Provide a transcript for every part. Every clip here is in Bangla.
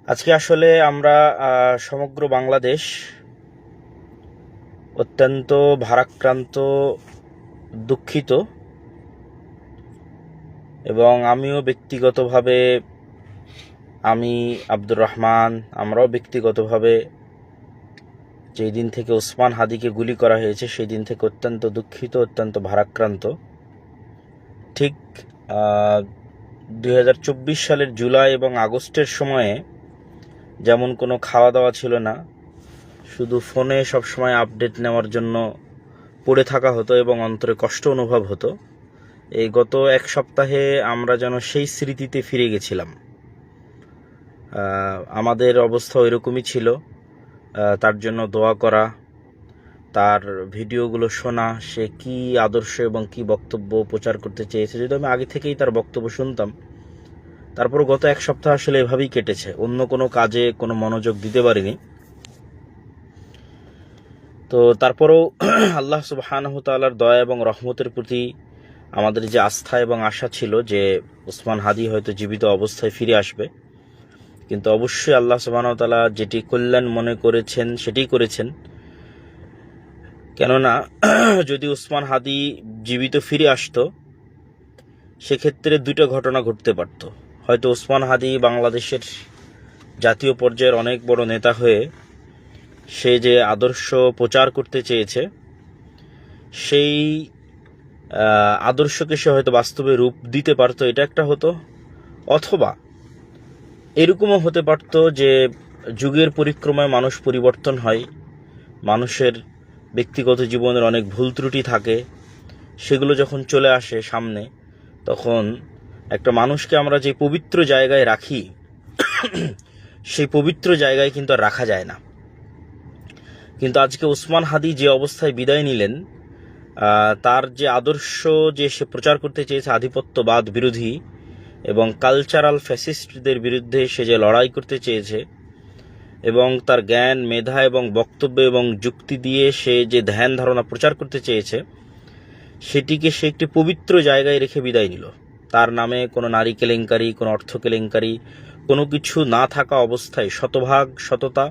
আজকে আসলে আমরা সমগ্র বাংলাদেশ অত্যন্ত ভারাক্রান্ত, দুঃখিত এবং আমিও ব্যক্তিগতভাবে আমি আব্দুর রহমান আমরাও ব্যক্তিগতভাবে যেই দিন থেকে ওসমান হাদিকে গুলি করা হয়েছে সেই দিন থেকে অত্যন্ত দুঃখিত, অত্যন্ত ভারাক্রান্ত। ঠিক 2024 সালের জুলাই এবং আগস্টের সময়ে যেমন কোনো খাওয়া দাওয়া ছিল না, শুধু ফোনে সবসময় আপডেট নেওয়ার জন্য পড়ে থাকা হতো এবং অন্তরে কষ্ট অনুভব হতো। এই গত এক সপ্তাহে আমরা যেন সেই স্মৃতিতে ফিরে গেছিলাম। আমাদের অবস্থা ওইরকমই ছিল। তার জন্য দোয়া করা, তার ভিডিওগুলো শোনা, সে কি আদর্শ এবং কি বক্তব্য প্রচার করতে চেয়েছে। যদি আমি আগে থেকেই তার বক্তব্য শুনতাম, তারপর গত এক সপ্তাহ আসলে এভাবেই কেটেছে, অন্য কোনো কাজে কোনো মনোযোগ দিতে পারিনি। তো তারপরেও আল্লাহ সুবহানাহু তাআলার দয়া এবং রহমতের প্রতি আমাদের যে আস্থা এবং আশা ছিল যে ওসমান হাদি হয়তো জীবিত অবস্থায় ফিরে আসবে, কিন্তু অবশ্যই আল্লাহ সুবহানাহু তাআলা যেটি কল্যাণ মনে করেছেন সেটাই করেছেন। কেননা যদি ওসমান হাদি জীবিত ফিরে আসতো, সেক্ষেত্রে দুটো ঘটনা ঘটতে পারত। হয়তো ওসমান হাদি বাংলাদেশের জাতীয় পর্যায়ের অনেক বড় নেতা হয়ে সে যে আদর্শ প্রচার করতে চেয়েছে, সেই আদর্শকে সে হয়তো বাস্তবে রূপ দিতে পারতো, এটা একটা হতো। অথবা এরকমও হতে পারত যে যুগের পরিক্রমায় মানুষ পরিবর্তন হয়, মানুষের ব্যক্তিগত জীবনের অনেক ভুল ত্রুটি থাকে, সেগুলো যখন চলে আসে সামনে, তখন একটা মানুষকে আমরা যে পবিত্র জায়গায় রাখি সেই পবিত্র জায়গায় কিন্তু আর রাখা যায় না। কিন্তু আজকে ওসমান হাদি যে অবস্থায় বিদায় নিলেন, তার যে আদর্শ যে সে প্রচার করতে চেয়েছে, আধিপত্যবাদ বিরোধী এবং কালচারাল ফ্যাসিস্টদের বিরুদ্ধে সে যে লড়াই করতে চেয়েছে, এবং তার জ্ঞান, মেধা এবং বক্তব্য এবং যুক্তি দিয়ে সে যে ধ্যান ধারণা প্রচার করতে চেয়েছে, সেটিকে সে একটি পবিত্র জায়গায় রেখে বিদায় নিল। তার নামে কোনো নারী কেলেঙ্কারি, কোনো অর্থ কেলেঙ্কারি, কোনো কিছু না থাকা অবস্থায় শতভাগ সততা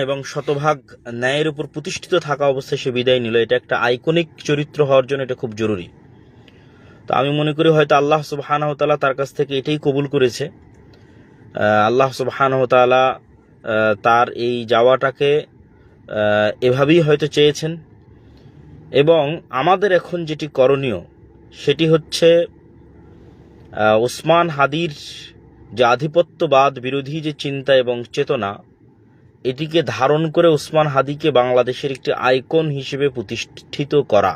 এবং শতভাগ ন্যায়ের উপর প্রতিষ্ঠিত থাকা অবস্থায় সে বিদায় নিল। এটা একটা আইকনিক চরিত্র হওয়ার জন্য এটা খুব জরুরি। তো আমি মনে করি হয়তো আল্লাহ সুবহানাহু তাআলা তার কাছ থেকে এটাই কবুল করেছে। আল্লাহ সুবহানাহু তাআলা তার এই যাওয়াটাকে এভাবেই হয়তো চেয়েছেন। এবং আমাদের এখন যেটি করণীয় সেটি হচ্ছে ওসমান হাদির যে আধিপত্যবাদ বিরোধী যে চিন্তা এবং চেতনা, এটিকে ধারণ করে ওসমান হাদিকে বাংলাদেশের একটি আইকন হিসেবে প্রতিষ্ঠিত করা।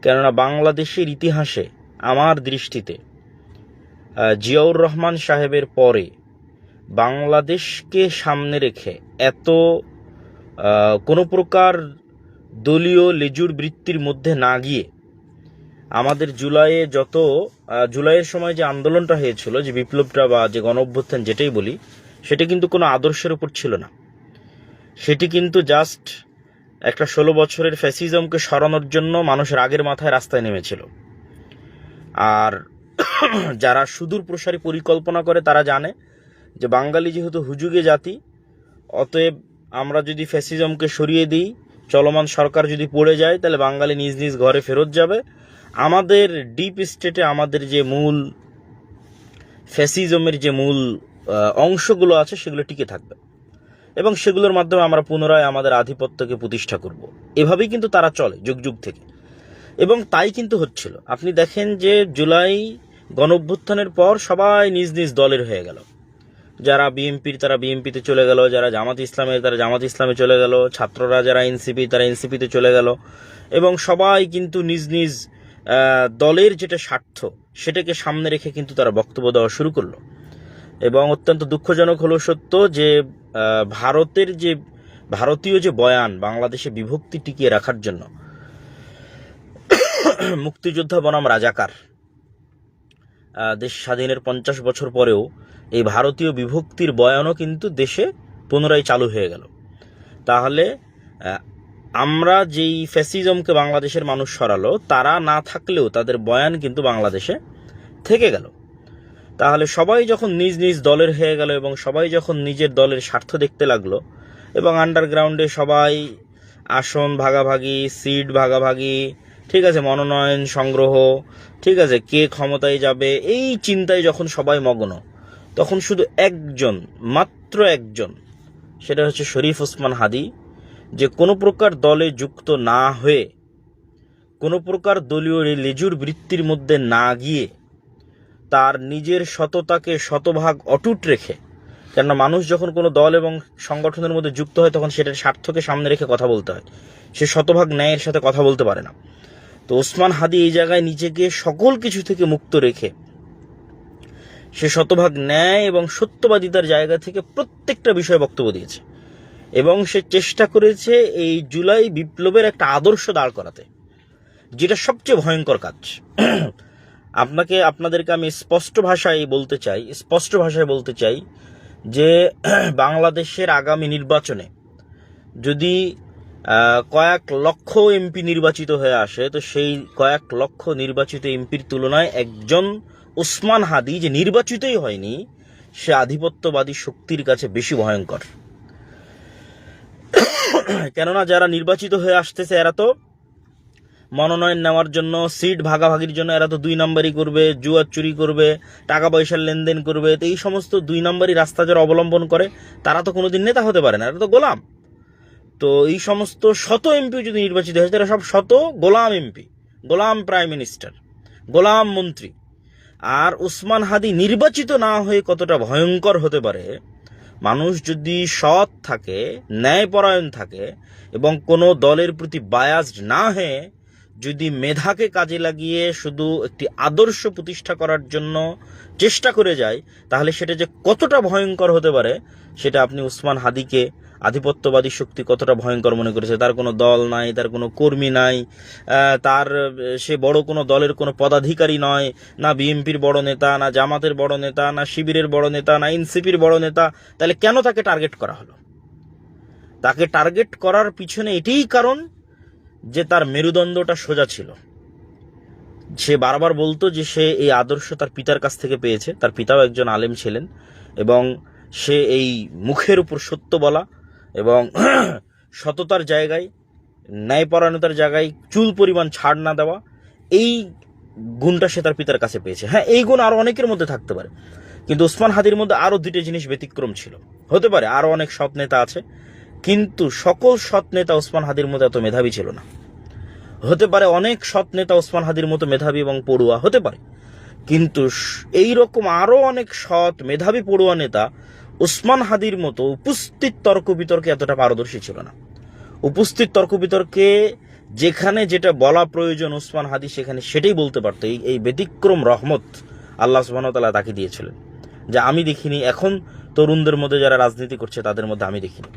কেননা বাংলাদেশের ইতিহাসে আমার দৃষ্টিতে জিয়াউর রহমান সাহেবের পরে বাংলাদেশকে সামনে রেখে এত কোনো প্রকার দলীয় লেজুর বৃত্তির মধ্যে না গিয়ে আমাদের জুলাইয়ের সময় যে আন্দোলনটা হয়েছিল, যে বিপ্লবটা বা যে গণ অভ্যুত্থান যেটাই বলি, সেটা কিন্তু কোনো আদর্শের উপর ছিল না। সেটি কিন্তু জাস্ট একটা 16 বছরের ফ্যাসিজমকে সরানোর জন্য মানুষ রাগের মাথায় রাস্তায় নেমেছিল। আর যারা সুদূর প্রসারী পরিকল্পনা করে তারা জানে যে বাঙালি যেহেতু হুজুগে জাতি, অতএব আমরা যদি ফ্যাসিজমকে সরিয়ে দিই, চলমান সরকার যদি পড়ে যায়, তাহলে বাঙালি নিজ নিজ ঘরে ফেরত যাবে। আমাদের ডিপ স্টেটে আমাদের যে মূল ফ্যাসিজমের যে মূল অংশগুলো আছে সেগুলো টিকে থাকবে এবং সেগুলোর মাধ্যমে আমরা পুনরায় আমাদের আধিপত্যকে প্রতিষ্ঠা করব। এভাবেই কিন্তু তারা চলে যুগ যুগ থেকে, এবং তাই কিন্তু হচ্ছিল। আপনি দেখেন যে জুলাই গণ অভ্যুত্থানের পর সবাই নিজ নিজ দলের হয়ে গেল। যারা বিএনপির তারা বিএনপিতে চলে গেল, যারা জামাত ইসলামের তারা জামাত ইসলামে চলে গেল, ছাত্ররা যারা এনসিপি তারা এনসিপিতে চলে গেল, এবং সবাই কিন্তু নিজ নিজ দলের যেটা স্বার্থ সেটাকে সামনে রেখে কিন্তু তারা বক্তব্য দেওয়া শুরু করলো। এবং অত্যন্ত দুঃখজনক হলো সত্য যে ভারতীয় যে বয়ান বাংলাদেশে বিভক্তি টিকিয়ে রাখার জন্য, মুক্তিযোদ্ধা বনাম রাজাকার, দেশ স্বাধীনের 50 বছর পরেও এই ভারতীয় বিভক্তির বয়ানও কিন্তু দেশে পুনরায় চালু হয়ে গেল। তাহলে আমরা যেই ফ্যাসিজমকে বাংলাদেশের মানুষ সরালো, তারা না থাকলেও তাদের বয়ান কিন্তু বাংলাদেশে থেকে গেল। তাহলে সবাই যখন নিজ নিজ দলের হয়ে গেল এবং সবাই যখন নিজের দলের স্বার্থ দেখতে লাগলো এবং আন্ডারগ্রাউন্ডে সবাই আসন ভাগাভাগি, সিট ভাগাভাগি, ঠিক আছে, মনোনয়ন সংগ্রহ, ঠিক আছে, কে ক্ষমতায় যাবে, এই চিন্তায় যখন সবাই মগ্ন, তখন শুধু একজন, মাত্র একজন, সেটা হচ্ছে শরীফ ওসমান হাদী, যে কোনো প্রকার দলে যুক্ত না হয়ে, কোনো প্রকার দলীয় লেজুর বৃত্তির মধ্যে না গিয়ে, তার নিজের সততাকে শতভাগ অটুট রেখে, কেননা মানুষ যখন কোনো দল এবং সংগঠনের মধ্যে যুক্ত হয় তখন সেটার স্বার্থকে সামনে রেখে কথা বলতে হয়, সে শতভাগ ন্যায়ের সাথে কথা বলতে পারে না। তো ওসমান হাদী এই জায়গায় নিজেকে সকল কিছু থেকে মুক্ত রেখে সে শতভাগ ন্যায় এবং সত্যবাদিতার জায়গা থেকে প্রত্যেকটা বিষয়ে বক্তব্য দিয়েছে এবং সে চেষ্টা করেছে এই জুলাই বিপ্লবের একটা আদর্শ দাঁড় করাতে, যেটা সবচেয়ে ভয়ঙ্কর কাজ। আপনাদেরকে আমি স্পষ্ট ভাষায় বলতে চাই যে বাংলাদেশের আগামী নির্বাচনে যদি কয়েক লক্ষ এমপি নির্বাচিত হয়ে আসে, তো সেই কয়েক লক্ষ নির্বাচিত এমপির তুলনায় একজন ওসমান হাদী যে নির্বাচিতই হয়নি, সে আধিপত্যবাদী শক্তির কাছে বেশি ভয়ঙ্কর। কেননা যারা নির্বাচিত হয়ে আসতেছে এরা তো মনোনয়ন নেওয়ার জন্য, সিট ভাগাভাগির জন্য এরা তো 2 নাম্বারই করবে, জুয়া চুরি করবে, টাকা পয়সার লেনদেন করবে। তো এই সমস্ত 2 নাম্বারই রাস্তা যারা অবলম্বন করে তারা তো কোনোদিন নেতা হতে পারে না, এরা তো গোলাম। তো এই সমস্ত শত এমপি যদি নির্বাচিত হয় তারা সব শত গোলাম এমপি, গোলাম প্রাইম মিনিস্টার, গোলাম মন্ত্রী। আর ওসমান হাদী নির্বাচিত না হয়ে কতটা ভয়ঙ্কর হতে পারে, মানুষ যদি সৎ থাকে, ন্যায়পরায়ণ থাকে এবং কোনো দলের প্রতি বায়াসড না হয়ে যদি মেধাকে কাজে লাগিয়ে শুধু একটি আদর্শ প্রতিষ্ঠা করার জন্য চেষ্টা করে যায়, তাহলে সেটা যে কতটা ভয়ঙ্কর হতে পারে সেটা আপনি ওসমান হাদীকে আধিপত্যবাদী শক্তি কতটা ভয়ঙ্কর মনে করেছে। তার কোনো দল নাই, তার কোনো কর্মী নাই, সে বড় কোনো দলের কোনো পদাধিকারী নয়, না বিএনপির বড় নেতা, না জামাতের বড় নেতা, না শিবিরের বড় নেতা, না এনসিপির বড় নেতা। তাহলে কেন তাকে টার্গেট করা হলো? তাকে টার্গেট করার পিছনে এটাই কারণ যে তার মেরুদণ্ডটা সোজা ছিল। সে বারবার বলতো যে সে এই আদর্শ তার পিতার কাছ থেকে পেয়েছে, তার পিতাও একজন আলেম ছিলেন, এবং সে এই মুখের উপর সত্য বলা এবং সততার জায়গায়, ন্যায়পরায়ণতার জায়গায় চুল পরিমাণ ছাড় না দেওয়া, এই গুণটা সে তার পিতার কাছে পেয়েছে। হ্যাঁ, এই গুণ আরো অনেকের মধ্যে থাকতে পারে, কিন্তু ওসমান হাদীর মধ্যে আরো 2টি জিনিস ব্যতিক্রম ছিল। হতে পারে আরো অনেক সৎ নেতা আছে, কিন্তু সকল সৎ নেতা ওসমান হাদীর মতো এত মেধাবী ছিল না। হতে পারে অনেক সৎ নেতা ওসমান হাদীর মতো মেধাবী এবং পড়ুয়া হতে পারে, কিন্তু এই রকম আরো অনেক সৎ মেধাবী পড়ুয়া নেতা ওসমান হাদীর মতো উপস্থিত তর্ক বিতর্কে এতটা পারদর্শী ছিল না। উপস্থিত তর্ক বিতর্কে যেখানে যেটা বলা প্রয়োজন ওসমান হাদী সেখানে সেটাই বলতে পারতো। এই ব্যতিক্রম রহমত আল্লাহ সুবহানাহু ওয়া তাআলা তাকে দিয়েছিলেন, যা আমি দেখিনি। এখন তরুণদের মধ্যে যারা রাজনীতি করছে তাদের মধ্যে আমি দেখিনি।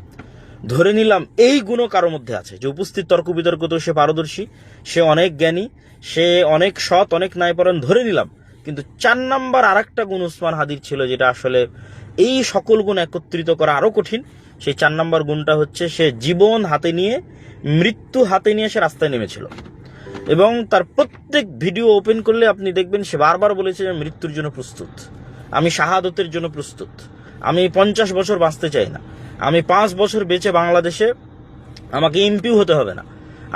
ধরে নিলাম এই গুণও কারোর মধ্যে আছে, যে উপস্থিত তর্ক বিতর্কতেও সে পারদর্শী, সে অনেক জ্ঞানী, সে অনেক সৎ, অনেক ন্যায়পরায়ণ, ধরে নিলাম। কিন্তু 4 নাম্বার আরেকটা গুণ ওসমান হাদীর ছিল, যেটা আসলে এই সকল গুণ একত্রিত করা আরো কঠিন। সেই 4 নাম্বার গুণটা হচ্ছে সে জীবন হাতে নিয়ে, মৃত্যু হাতে নিয়ে সে রাস্তায় নেমেছিল। এবং তার প্রত্যেক ভিডিও ওপেন করলে আপনি দেখবেন সে বারবার বলেছে যে মৃত্যুর জন্য প্রস্তুত, আমি শাহাদতের জন্য প্রস্তুত, আমি 50 বছর বাঁচতে চাই না, আমি 5 বছর বেঁচে বাংলাদেশে আমাকে এমপিও হতে হবে না,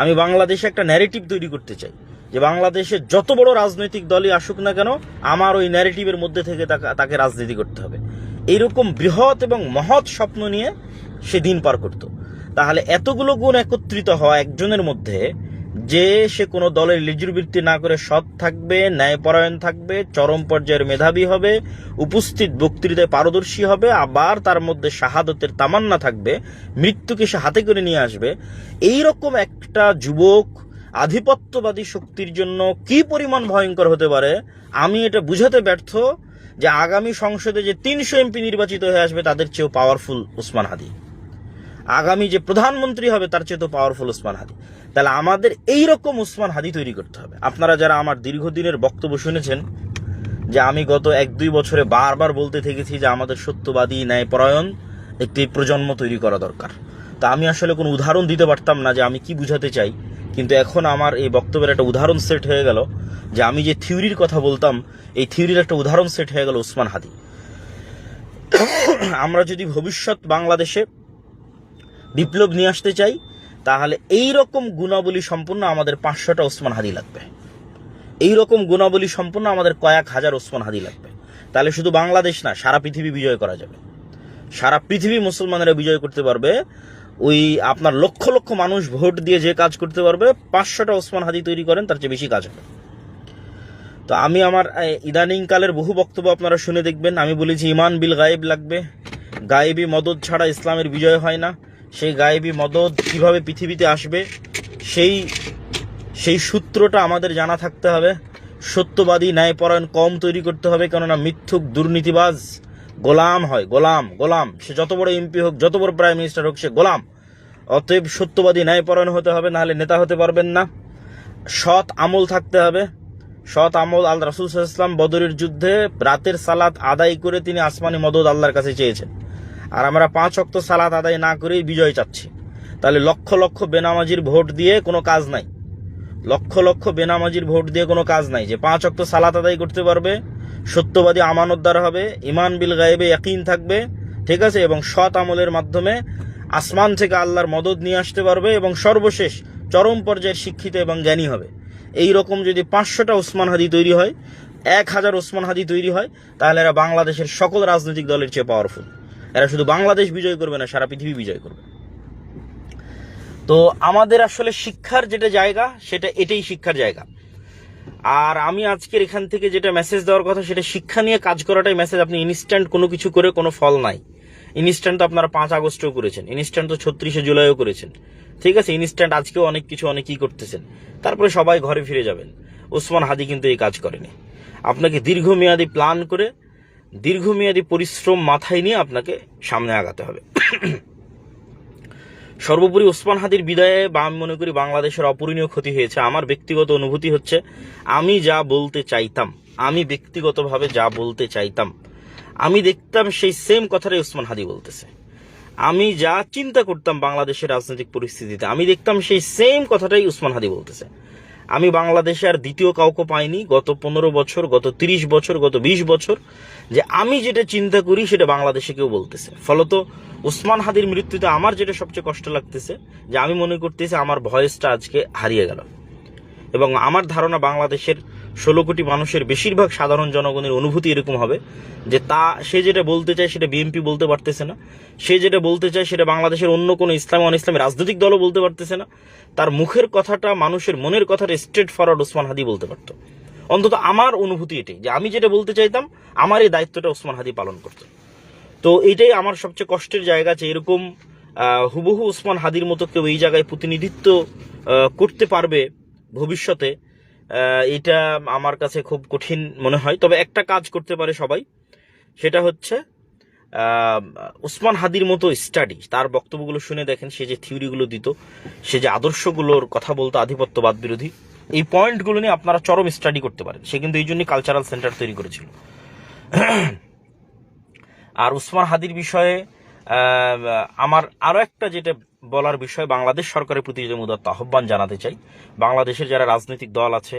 আমি বাংলাদেশে একটা ন্যারেটিভ তৈরি করতে চাই যে বাংলাদেশে যত বড় রাজনৈতিক দলই আসুক না কেন আমার ওই ন্যারেটিভের মধ্যে থেকে তাকে রাজনীতি করতে হবে। এইরকম বৃহৎ এবং মহৎ স্বপ্ন নিয়ে সে দিন পার করত। তাহলে এতগুলো গুণ একত্রিত হওয়া একজনের মধ্যে, যে সে কোনো দলের লেজুরবৃত্তি না করে সৎ থাকবে, ন্যায়পরায়ণ থাকবে, চরম পর্যায়ের মেধাবী হবে, উপস্থিত বক্তৃতায় পারদর্শী হবে, আবার তার মধ্যে শাহাদতের তামান্না থাকবে, মৃত্যুকে সে হাতে করে নিয়ে আসবে, এইরকম একটা যুবক আধিপত্যবাদী শক্তির জন্য কি পরিমাণ ভয়ঙ্কর হতে পারে আমি এটা বুঝাতে ব্যর্থ। যে আগামী সংসদে যে 300 এমপি নির্বাচিত হয়ে আসবে তাদের চেয়েও পাওয়ারফুল ওসমান হাদী, আগামী যে প্রধানমন্ত্রী হবে তার চেয়ে তো পাওয়ারফুল ওসমান হাদী। তাহলে আমাদের এইরকম ওসমান হাদী তৈরি করতে হবে। আপনারা যারা আমার দীর্ঘদিনের বক্তব্য শুনেছেন, যে আমি গত 1-2 বছরে বারবার বলতে থেকেছি যে আমাদের সত্যবাদী, ন্যায়পরায়ণ একটি প্রজন্ম তৈরি করা দরকার। তা আমি আসলে কোনো উদাহরণ দিতে পারতাম না যে আমি কি বুঝাতে চাই, কিন্তু এখন আমার এই বক্তব্যের একটা উদাহরণ সেট হয়ে গেল, যে আমি যে থিওরির কথা বলতাম এই থিওরির একটা উদাহরণ সেট হয়ে গেল ওসমান হাদি। আমরা যদি ভবিষ্যৎ বাংলাদেশে বিপ্লব নিয়ে আসতে চাই, তাহলে এই রকম গুণাবলী সম্পন্ন আমাদের 500টা ওসমান হাদি লাগবে। এই রকম গুণাবলী সম্পন্ন আমাদের কয়েক হাজার ওসমান হাদি লাগবে। তাহলে শুধু বাংলাদেশ না, সারা পৃথিবী বিজয় করা যাবে। সারা পৃথিবী মুসলমানেরা বিজয় করতে পারবে। ওই আপনার লক্ষ লক্ষ মানুষ ভোট দিয়ে যে কাজ করতে পারবে, 500টা ওসমান হাদি তৈরি করেন, তার চেয়ে বেশি কাজ হবে। তো আমি আমার ইদানিং কালের বহু বক্তব্য আপনারা শুনে দেখবেন, আমি বলেছি ইমান বিল গায়েব লাগবে। গায়েবী মদদ ছাড়া ইসলামের বিজয় হয় না। সেই গায়েবী মদদ কিভাবে পৃথিবীতে আসবে সেই সূত্রটা আমাদের জানা থাকতে হবে। সত্যবাদী ন্যায়পরায়ণ কম তৈরি করতে হবে, কেননা মিথ্যুক দুর্নীতিবাজ গোলাম হয়। গোলাম সে যত বড় এমপি হোক, যত বড় প্রাইম মিনিস্টার হোক, সে গোলাম। অতএব সত্যবাদী ন্যায়পরায়ণ হতে হবে, নাহলে নেতা হতে পারবেন না। সৎ আমল থাকতে হবে। সৎ আমল, আল রাসূল সাল্লাল্লাহু আলাইহি ওয়াসাল্লাম বদরের যুদ্ধে রাতের সালাত আদায় করে তিনি আসমানি মদদ আল্লাহর কাছে চেয়েছেন, আর আমরা 5 ওয়াক্ত সালাত আদায় না করেই বিজয় চাচ্ছি। তাহলে লক্ষ লক্ষ বেনামাজির ভোট দিয়ে কোনো কাজ নাই। লক্ষ লক্ষ বেনামাজির ভোট দিয়ে কোনো কাজ নাই। যে 5 ওয়াক্ত সালাত আদায় করতে পারবে, সত্যবাদী আমানতদার হবে, ইমান বিল গায়েবে ইয়াকিন থাকবে, ঠিক আছে, এবং সৎ আমলের মাধ্যমে আসমান থেকে আল্লাহর মদদ নিয়ে আসতে পারবে, এবং সর্বশেষ চরম পর্যায়ের শিক্ষিত এবং জ্ঞানী হবে। এই রকম যদি 500টা ওসমান হাদি তৈরি হয়, 1000 ওসমান হাদি তৈরি হয়, তাহলে এরা বাংলাদেশের সকল রাজনৈতিক দলের চেয়ে পাওয়ারফুল। এরা শুধু বাংলাদেশ বিজয় করবে না, সারা পৃথিবী বিজয় করবে। তো আমাদের আসলে শিক্ষার যেটা জায়গা, সেটা এটাই শিক্ষার জায়গা। আর আমি আজকের এখান থেকে যেটা মেসেজ দেওয়ার কথা, সেটা শিক্ষা নিয়ে কাজ করাটাই মেসেজ। আপনি ইনস্ট্যান্ট কোনো কিছু করে কোনো ফল নাই। ইনস্ট্যান্ট তো আপনারা 5 আগস্টও করেছেন, ইনস্ট্যান্ট তো 36শে জুলাইও করেছেন, ঠিক আছে, ইনস্ট্যান্ট আজকেও অনেক কিছু অনেকেই করতেছেন, তারপরে সবাই ঘরে ফিরে যাবেন। ওসমান হাদি কিন্তু এই কাজ করেনি। আপনাকে দীর্ঘমেয়াদী প্ল্যান করে, দীর্ঘমেয়াদী পরিশ্রম মাথায় নিয়ে আপনাকে সামনে আগাতে হবে। সর্বোপরি ওসমান হাদির বিদায়ে আমি মনে করি বাংলাদেশের অপূরণীয় ক্ষতি হয়েছে। আমার ব্যক্তিগত অনুভূতি হচ্ছে, আমি যা বলতে চাইতাম, আমি ব্যক্তিগতভাবে যা বলতে চাইতাম, আমি দেখতাম সেই সেম কথাটাই ওসমান হাদি বলতেছে। আমি যা চিন্তা করতাম বাংলাদেশের রাজনৈতিক পরিস্থিতিতে, আমি দেখতাম সেই সেম কথাটাই ওসমান হাদি বলতেছে। আমি বাংলাদেশে আর দ্বিতীয় কাউকে পাইনি গত 15 বছর, গত 30 বছর, গত 20 বছর, যে আমি যেটা চিন্তা করি সেটা বাংলাদেশে কেউ বলতেছে। ফলত ওসমান হাদির মৃত্যুতে আমার যেটা সবচেয়ে কষ্ট লাগতেছে, যে আমি মনে করতেছি আমার ভয়েসটা আজকে হারিয়ে গেল। এবং আমার ধারণা বাংলাদেশের 16 কোটি মানুষের বেশিরভাগ সাধারণ জনগণের অনুভূতি এরকম হবে, যে সে যেটা বলতে চায় সেটা বিএনপি বলতে পারতেছে না, সে যেটা বলতে চায় সেটা বাংলাদেশের অন্য কোনো ইসলামী অনইসলামী রাজনৈতিক দলও বলতে পারতেছে না। তার মুখের কথাটা, মানুষের মনের কথাটা স্ট্রেট ফরওয়ার্ড ওসমান হাদি বলতে পারতো। অন্তত আমার অনুভূতি এটাই, যে আমি যেটা বলতে চাইতাম আমার এই দায়িত্বটা ওসমান হাদি পালন করতো। তো এইটাই আমার সবচেয়ে কষ্টের জায়গা, যে এরকম হুবহু ওসমান হাদির মতো কেউ এই জায়গায় প্রতিনিধিত্ব করতে পারবে ভবিষ্যতে, এটা আমার কাছে খুব কঠিন মনে হয়। তবে একটা কাজ করতে পারে সবাই, সেটা হচ্ছে ওসমান হাদির মতো স্টাডি, তার বক্তব্যগুলো শুনে দেখেন, সে যে থিওরিগুলো দিত, সে যে আদর্শগুলোর কথা বলতো আধিপত্যবাদ বিরোধী, এই পয়েন্টগুলো নিয়ে আপনারা চরম স্টাডি করতে পারেন। সে কিন্তু এই জন্যই কালচারাল সেন্টার তৈরি করেছিল। আর ওসমান হাদির বিষয়ে আমার আরো একটা যেটা বলার বিষয়, বাংলাদেশ সরকারের প্রতি যে উদাত্ত আহ্বান জানাতে চাই, বাংলাদেশের যারা রাজনৈতিক দল আছে,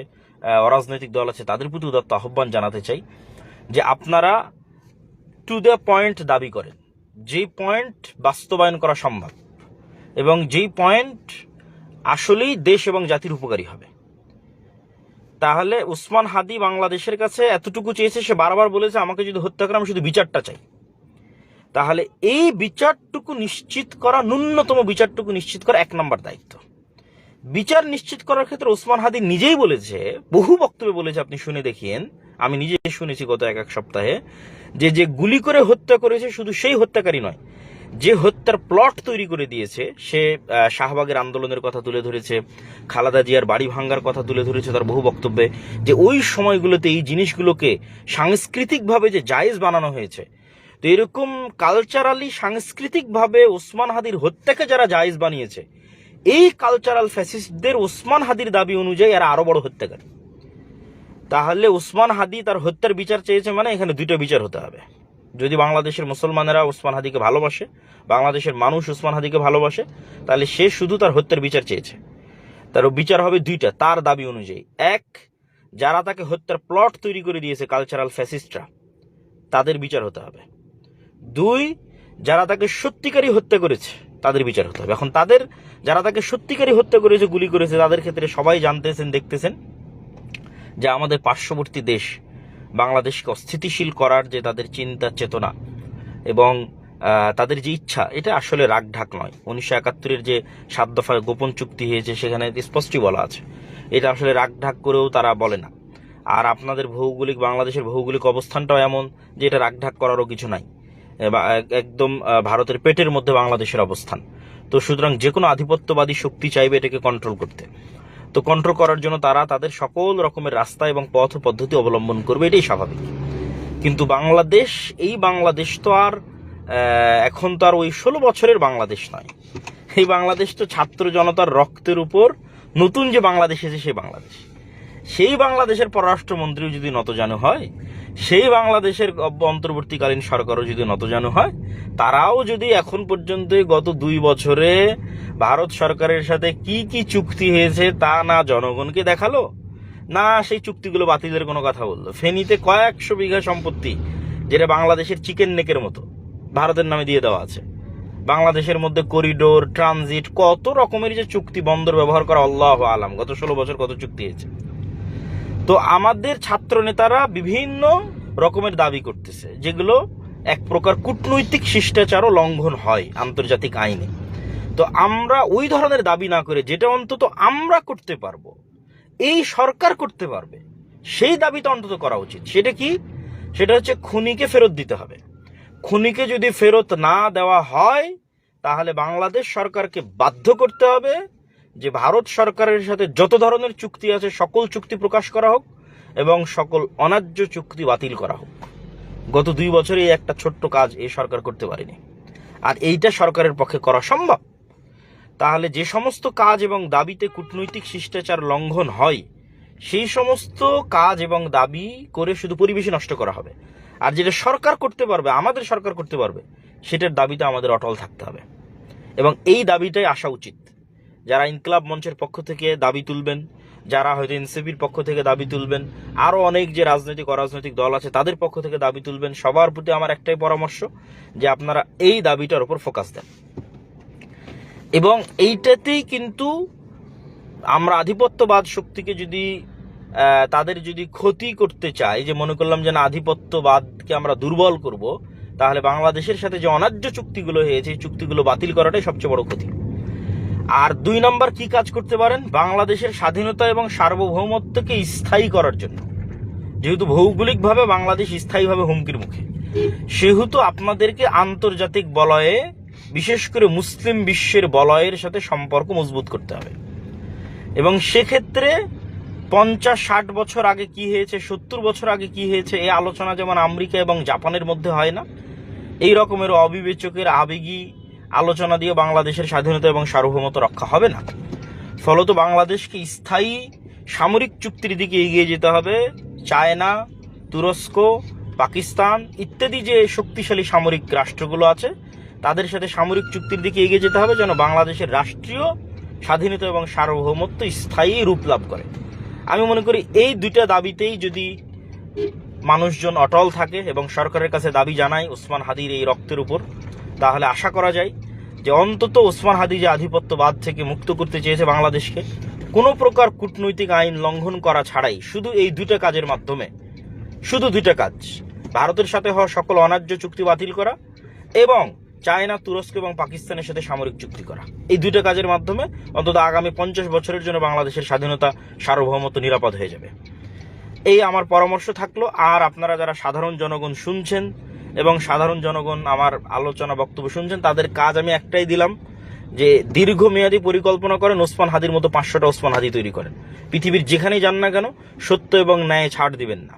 অরাজনৈতিক দল আছে, তাদের প্রতি উদাত্ত আহ্বান জানাতে চাই, যে আপনারা টু দ্য পয়েন্ট দাবি করেন, যেই পয়েন্ট বাস্তবায়ন করা সম্ভব এবং যেই পয়েন্ট আসলেই দেশ এবং জাতির উপকারী হবে। তাহলে ওসমান হাদি বাংলাদেশের কাছে এতটুকু চেয়েছে, সে বারবার বলেছে আমাকে যদি হত্যা করে আমি শুধু বিচারটা চাই। তাহলে এই বিচারটুকু নিশ্চিত করা, ন্যূনতম বিচারটুকু নিশ্চিত করা 1 নম্বর দায়িত্ব। বিচার নিশ্চিত করার ক্ষেত্রে ওসমান হাদি নিজেই বলেছে, বহু বক্তব্যে বলেছে, আপনি শুনে দেখিয়েন, আমি নিজে শুনেছি গত এক সপ্তাহে, যে গুলি করে হত্যা করেছে শুধু সেই হত্যাকারী নয়, যে হত্যার প্লট তৈরি করে দিয়েছে, সে শাহবাগের আন্দোলনের কথা তুলে ধরেছে, খালেদা জিয়ার বাড়ি ভাঙ্গার কথা তুলে ধরেছে তার বহু বক্তব্যে, যে ওই সময়গুলোতে এই জিনিসগুলোকে সাংস্কৃতিকভাবে যে জায়েজ বানানো হয়েছে। তো এরকম কালচারালি সাংস্কৃতিকভাবে ওসমান হাদির হত্যাকে যারা জায়েজ বানিয়েছে, এই কালচারাল ফ্যাসিস্টদের ওসমান হাদির দাবি অনুযায়ী এরা আরো বড় হত্যাকারী। তাহলে ওসমান হাদি তার হত্যার বিচার চেয়েছে, মানে এখানে 2টা বিচার হতে হবে। যদি বাংলাদেশের মুসলমানেরা ওসমান হাদিকে ভালোবাসে, বাংলাদেশের মানুষ ওসমান হাদিকে ভালোবাসে, তাহলে সে শুধু তার হত্যার বিচার চেয়েছে। তার বিচার হবে দুইটা তার দাবি অনুযায়ী। এক, যারা তাকে হত্যার প্লট তৈরি করে দিয়েছে কালচারাল ফ্যাসিস্টরা, তাদের বিচার হতে হবে। দুই, যারা তাকে সত্যিকারই হত্যা করেছে তাদের বিচার হতে হবে। এখন তাদের যারা তাকে সত্যিকারই হত্যা করেছে, গুলি করেছে, তাদের ক্ষেত্রে সবাই জানতেছেন, দেখতেছেন যে আমাদের পার্শ্ববর্তী দেশ বাংলাদেশকে অস্থিতিশীল করার যে তাদের চিন্তা চেতনা এবং তাদের যে ইচ্ছা, এটা আসলে রাগঢাক নয়। 1971-এর যে 7 দফা গোপন চুক্তি হয়েছে সেখানে স্পষ্টই বলা আছে, এটা আসলে রাগঢাক করেও তারা বলে না। আর আপনাদের বাংলাদেশের ভৌগোলিক অবস্থানটাও এমন যে এটা রাগঢাক করারও কিছু নাই, একদম ভারতের পেটের মধ্যে বাংলাদেশের অবস্থান। তো সুতরাং যে কোনো আধিপত্যবাদী শক্তি চাইবে এটাকে কন্ট্রোল করতে, তো কন্ট্রোল করার জন্য তারা তাদের সকল রকমের রাস্তা এবং পথ পদ্ধতি অবলম্বন করবে, এটাই স্বাভাবিক। কিন্তু বাংলাদেশ তো আর এখন তো আর ওই 16 বছরের বাংলাদেশ নয়। এই বাংলাদেশ তো ছাত্র জনতার রক্তের উপর নতুন যে বাংলাদেশ এসেছে সেই বাংলাদেশের পররাষ্ট্রমন্ত্রীও যদি নতজানু হয়, সেই বাংলাদেশের অন্তর্বর্তীকালীন সরকারও যদি নতজানু হয়, তারাও যদি এখন পর্যন্ত গত 2 বছরে ভারত সরকারের সাথে কি কি চুক্তি হয়েছে তা না জনগণকে দেখালো, না সেই চুক্তিগুলো বাতিলের কোনো কথা বললো। ফেনীতে কয়েকশো বিঘা সম্পত্তি, যেটা বাংলাদেশের চিকেন নেকের মতো, ভারতের নামে দিয়ে দেওয়া আছে। বাংলাদেশের মধ্যে করিডোর, ট্রানজিট, কত রকমের যে চুক্তি, বন্দর ব্যবহার করা, আল্লাহু আলাম গত 16 বছর কত চুক্তি হয়েছে। তো আমাদের ছাত্র নেতারা বিভিন্ন রকমের দাবি করতেছে, যেগুলো এক প্রকার কূটনৈতিক শিষ্টাচারও লঙ্ঘন হয় আন্তর্জাতিক আইনে। তো আমরা ওই ধরনের দাবি না করে যেটা অন্তত আমরা করতে পারবো, এই সরকার করতে পারবে, সেই দাবিটা অন্তত করা উচিত। সেটা কি? সেটা হচ্ছে খুনিকে ফেরত দিতে হবে। খুনিকে যদি ফেরত না দেওয়া হয়, তাহলে বাংলাদেশ সরকারকে বাধ্য করতে হবে যে ভারত সরকারের সাথে যত ধরনের চুক্তি আছে সকল চুক্তি প্রকাশ করা হোক এবং সকল অন্যায্য চুক্তি বাতিল করা হোক। গত 2 বছরে একটা ছোট্ট কাজ এই সরকার করতে পারেনি, আর এইটা সরকারের পক্ষে করা সম্ভব। তাহলে যে সমস্ত কাজ এবং দাবিতে কূটনৈতিক শিষ্টাচার লঙ্ঘন হয়, সেই সমস্ত কাজ এবং দাবি করে শুধু পরিবেশই নষ্ট করা হবে। আর যেটা সরকার করতে পারবে, আমাদের সরকার করতে পারবে, সেটার দাবিতে আমাদের অটল থাকতে হবে। এবং এই দাবিটাই আসা উচিত। যারা ইনকিলাব মঞ্চের পক্ষ থেকে দাবি তুলবেন, যারা হয়তো এনসিপির পক্ষ থেকে দাবি তুলবেন, আরও অনেক যে রাজনৈতিক অরাজনৈতিক দল আছে তাদের পক্ষ থেকে দাবি তুলবেন, সবার প্রতি আমার একটাই পরামর্শ যে আপনারা এই দাবিটার উপর ফোকাস দেন। এবং এইটাতেই কিন্তু আমরা আধিপত্যবাদ শক্তিকে যদি তাদের যদি ক্ষতি করতে চাই, যে মনে করলাম যে না আধিপত্যবাদকে আমরা দুর্বল করব, তাহলে বাংলাদেশের সাথে যে অন্যায্য চুক্তিগুলো হয়েছে এই চুক্তিগুলো বাতিল করাটাই সবচেয়ে বড় ক্ষতি। আর 2 নম্বর কি কাজ করতে পারেন? বাংলাদেশের স্বাধীনতা এবং সার্বভৌমত্বকে স্থায়ী করার জন্য, যেহেতু ভৌগোলিকভাবে বাংলাদেশ স্থায়ীভাবে হুমকির মুখে, সেহেতু আপনাদেরকে আন্তর্জাতিক বলয়ে, বিশেষ করে মুসলিম বিশ্বের বলয়ের সাথে সম্পর্ক মজবুত করতে হবে। এবং সেক্ষেত্রে 50-60 বছর আগে কি হয়েছে, 70 বছর আগে কি হয়েছে, এই আলোচনা যেমন আমেরিকা এবং জাপানের মধ্যে হয় না, এই রকমের অবিবেচকের আবেগী আলোচনা দিয়ে বাংলাদেশের স্বাধীনতা এবং সার্বভৌমত্ব রক্ষা হবে না। ফলত বাংলাদেশকে স্থায়ী সামরিক চুক্তির দিকে এগিয়ে যেতে হবে। চায়না, তুরস্ক, পাকিস্তান ইত্যাদি যে শক্তিশালী সামরিক রাষ্ট্রগুলো আছে তাদের সাথে সামরিক চুক্তির দিকে এগিয়ে যেতে হবে, যেন বাংলাদেশের রাষ্ট্রীয় স্বাধীনতা এবং সার্বভৌমত্ব স্থায়ী রূপ লাভ করে। আমি মনে করি এই 2টা দাবিতেই যদি মানুষজন অটল থাকে এবং সরকারের কাছে দাবি জানায় ওসমান হাদির এই রক্তের উপর, তাহলে আশা করা যায় যে অন্তত ওসমান হাদি যে আধিপত্যবাদ থেকে মুক্ত করতে চেয়েছে বাংলাদেশকে, কোনো প্রকার কূটনৈতিক আইন লঙ্ঘন করা ছাড়াই শুধু এই 2টা কাজের মাধ্যমে, শুধু 2টা কাজ, ভারতের সাথে হওয়া সকল অন্যায্য চুক্তি বাতিল করা এবং চায়না, তুরস্ক এবং পাকিস্তানের সাথে সামরিক চুক্তি করা, এই 2টা কাজের মাধ্যমে অন্তত আগামী 50 বছরের জন্য বাংলাদেশের স্বাধীনতা সার্বভৌমত্ব নিরাপদ হয়ে যাবে। এই আমার পরামর্শ থাকলো। আর আপনারা যারা সাধারণ জনগণ শুনছেন এবং সাধারণ জনগণ আমার আলোচনা বক্তব্য শুনছেন, তাদের কাজ আমি একটাই দিলাম যে দীর্ঘমেয়াদী পরিকল্পনা করেন, ওসমান হাদির মতো 500টা ওসমান হাদি তৈরি করেন। পৃথিবীর যেখানেই যান না কেন সত্য এবং ন্যায় ছাড় দিবেন না।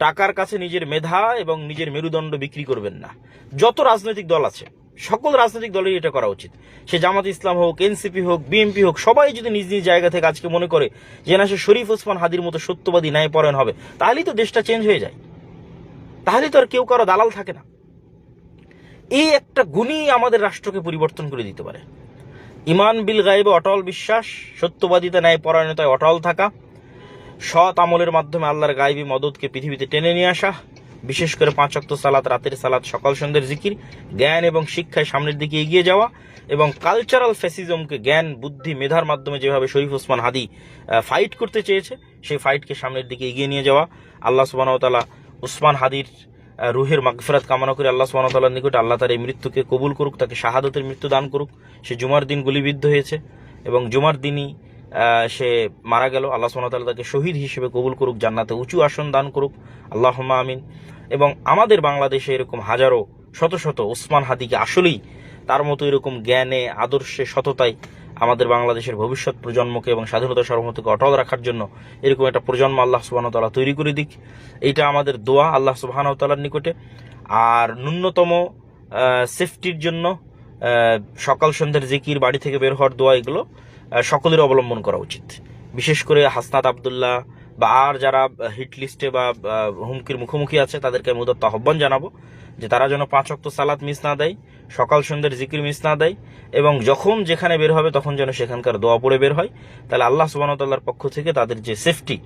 টাকার কাছে নিজের মেধা এবং নিজের মেরুদণ্ড বিক্রি করবেন না। যত রাজনৈতিক দল আছে সকল রাজনৈতিক দলেরই এটা করা উচিত। সে জামাত ইসলাম হোক, এনসিপি হোক, বিএনপি হোক, সবাই যদি নিজ নিজ জায়গা থেকে আজকে মনে করে যে না সে শরীফ ওসমান হাদির মতো সত্যবাদী ন্যায়পরায়ণ হবে, তাহলেই তো দেশটা চেঞ্জ হয়ে যায়, তাহলে তো আর কেউ কারো দালাল থাকে না। এই একটা গুণই আমাদের রাষ্ট্রকে পরিবর্তন করে দিতে পারে। ইমান বিল গায়েবে অটল বিশ্বাস, সত্যবাদিতা, ন্যায় পরায়ণতায় অটল থাকা, সৎ আমলের মাধ্যমে আল্লাহর গায়েবী মদদকে পৃথিবীতে টেনে নিয়ে আসা, বিশেষ করে 5 ওয়াক্ত সালাত, রাতের সালাত, সকাল সন্ধ্যের জিকির, জ্ঞান এবং শিক্ষায় সামনের দিকে এগিয়ে যাওয়া, এবং কালচারাল ফ্যাসিজমকে জ্ঞান, বুদ্ধি, মেধার মাধ্যমে যেভাবে শরীফ ওসমান হাদি ফাইট করতে চেয়েছে, সেই ফাইটকে সামনের দিকে এগিয়ে নিয়ে যাওয়া। আল্লাহ সুবহানাহু ওয়া তাআলা ওসমান হাদির রুহের মাগফিরাত কামনা করে আল্লাহ সুবহানাহু ওয়া তাআলার নিকট আল্লাহ তার এই মৃত্যুকে কবুল করুক, তাকে শাহাদতের মৃত্যু দান করুক। সে জুমার দিন গুলিবিদ্ধ হয়েছে এবং জুমার দিনই সে মারা গেল। আল্লাহ সুবহানাহু ওয়া তাআলা তাকে শহীদ হিসেবে কবুল করুক, জান্নাতে উঁচু আসন দান করুক, আল্লাহুম্মা আমিন। এবং আমাদের বাংলাদেশে এরকম হাজারো শত শত ওসমান হাদিকে আসলেই তার মতো এরকম জ্ঞানে, আদর্শে, সততায় আমাদের বাংলাদেশের ভবিষ্যৎ প্রজন্মকে এবং স্বাধীনতা সার্বভৌমত্বকে অটল রাখার জন্য এরকম একটা প্রজন্ম আল্লাহ সুবহানাহু ওয়া তাআলা তৈরি করে দিক। এইটা আমাদের দোয়া আল্লাহ সুবহানাহু ওয়া তাআলার নিকটে। আর ন্যূনতম সেফটির জন্য সকাল সন্ধ্যার জিকির, বাড়ি থেকে বের হওয়ার দোয়া, এগুলো সকলের অবলম্বন করা উচিত। বিশেষ করে হাসনাত আবদুল্লাহ বা আর যারা হিট লিস্টে বা হুমকির মুখোমুখি আছে তাদেরকে আমি উদাত্ত আহ্বান জানাবো যে তারা যেন 5 ওয়াক্ত সালাত মিস না দেয়, সকাল সন্ধ্যার জিকির মিস না দেয়, এবং যখন যেখানে বের হবে তখন যেন সেখানকার দোয়া পড়ে বের হয়। তাহলে আল্লাহ সুবহানাহু ওয়া তাআলার পক্ষ থেকে তাদের যে সেফটি,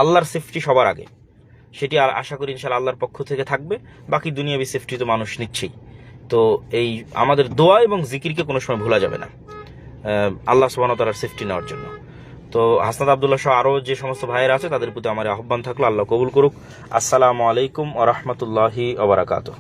আল্লাহর সেফটি সবার আগে, সেটি আশা করি ইনশাআল্লাহ আল্লাহর পক্ষ থেকে থাকবে। বাকি দুনিয়াবি সেফটি তো মানুষ নিচ্ছেই। তো এই আমাদের দোয়া এবং জিকিরকে কোনো সময় ভোলা যাবে না আল্লাহ সুবহানাহু ওয়া তাআলার সেফটি নেওয়ার জন্য। তো হাসনাত আবদুল্লাহ সহ আরও যে সমস্ত ভাইয়েরা আছে তাদের প্রতি আমার আহ্বান থাকলো, আল্লাহ কবুল করুক। আসসালামু আলাইকুম ওয়া রাহমাতুল্লাহি ওয়া বারাকাতুহু।